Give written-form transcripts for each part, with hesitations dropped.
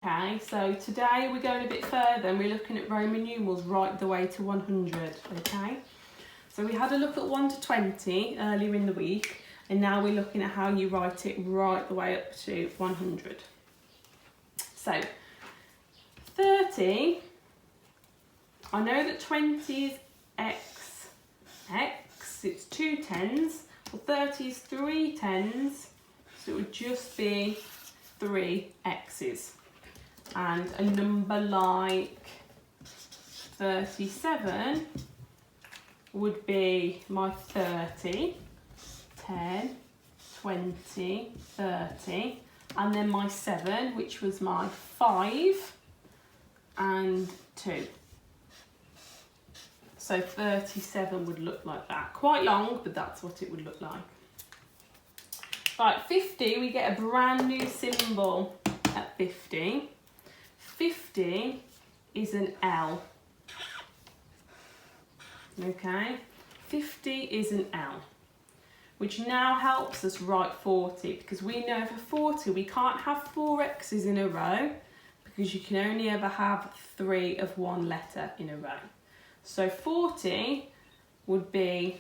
Okay, so today we're going a bit further and we're looking at Roman numerals right the way to 100, okay? So we had a look at 1 to 20 earlier in the week, and now we're looking at how you write it right the way up to 100. So, 30, I know that 20 is x, it's 2 tens, well 30 is 3 tens, so it would just be 3 x's. And a number like 37 would be my 30, 10, 20, 30, and then my 7, which was my 5 and 2. So 37 would look like that. Quite long, but that's what it would look like. Right, 50, we get a brand new symbol at 50. 50 is an L, okay? 50 is an L, which now helps us write 40, because we know for 40 we can't have 4 X's in a row, because you can only ever have 3 of one letter in a row. So 40 would be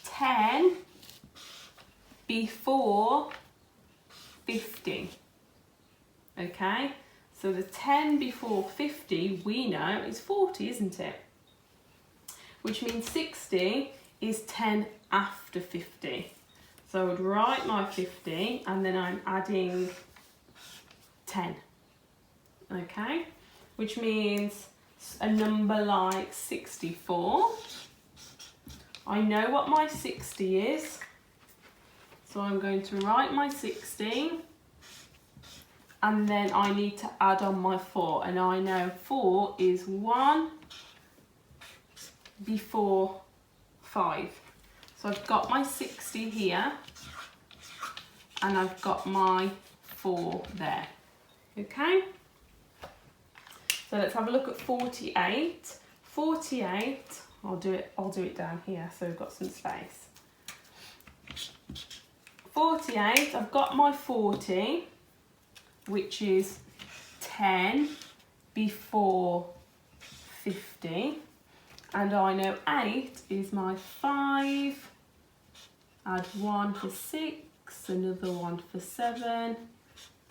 10 before 50, okay? So the 10 before 50, we know, is 40, isn't it? Which means 60 is 10 after 50. So I would write my 50 and then I'm adding 10. Okay? Which means a number like 64. I know what my 60 is. So I'm going to write my 60. And then I need to add on my 4, and I know 4 is 1 before 5. So I've got my 60 here, and I've got my 4 there. Okay? So let's have a look at 48. 48, I'll do it down here so we've got some space. 48, I've got my 40. Which is 10 before 50, and I know 8 is my 5, add 1 for 6, another 1 for 7,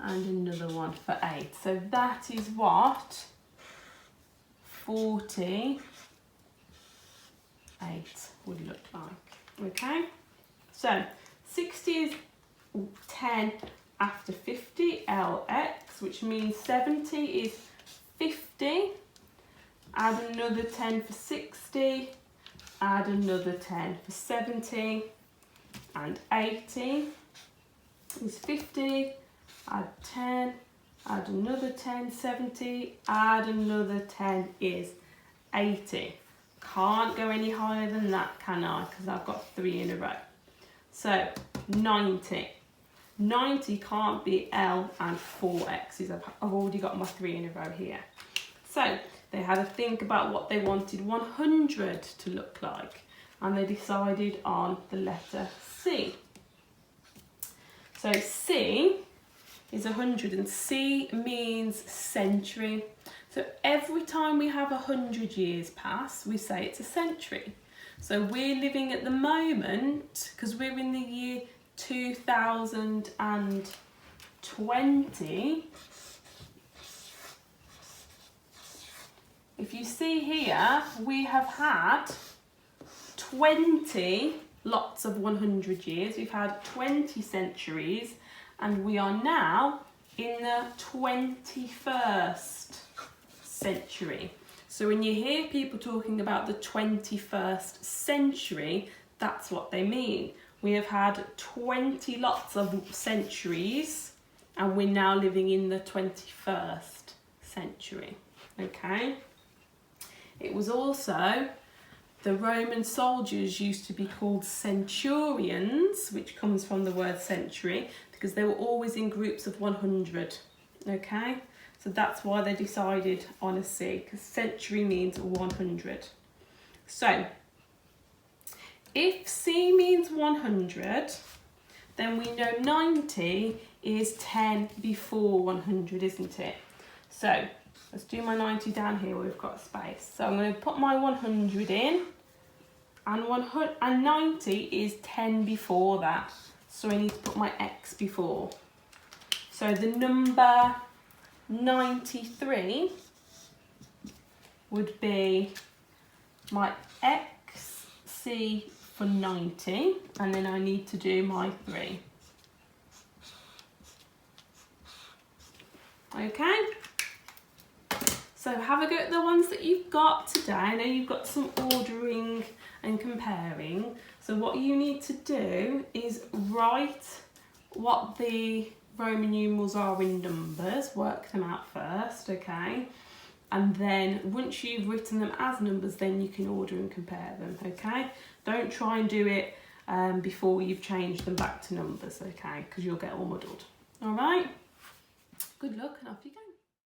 and another 1 for 8. So that is what 48 would look like, okay? So 60 is 10 after 50, LX, which means 70 is 50, add another 10 for 60, add another 10 for 70, and 80 is 50, add 10, add another 10, 70, add another 10 is 80. Can't go any higher than that, can I? Because I've got 3 in a row. So 90. 90 can't be L and 4 X's. I've already got my 3 in a row here. So they had to think about what they wanted 100 to look like, and they decided on the letter C. So C is 100, and C means century. So every time we have 100 years pass, we say it's a century. So we're living at the moment, because we're in the year 2020. If you see here, we have had 20 lots of 100 years. We've had 20 centuries, and we are now in the 21st century. So when you hear people talking about the 21st century, that's what they mean. We have had 20 lots of centuries, and we're now living in the 21st century, okay? It was also, the Roman soldiers used to be called centurions, which comes from the word century, because they were always in groups of 100, okay? So that's why they decided on a C, because century means 100. So, if C means 100, then we know 90 is 10 before 100, isn't it? So let's do my 90 down here where we've got space. So I'm going to put my 100 in, and 90 is 10 before that. So I need to put my x before. So the number 93 would be my xc for 90, and then I need to do my 3. Okay, so have a go at the ones that you've got today. I know you've got some ordering and comparing. So what you need to do is write what the Roman numerals are in numbers, work them out first, okay? And then once you've written them as numbers, then you can order and compare them, okay? Don't try and do it before you've changed them back to numbers, okay? Because you'll get all muddled. All right? Good luck and off you go.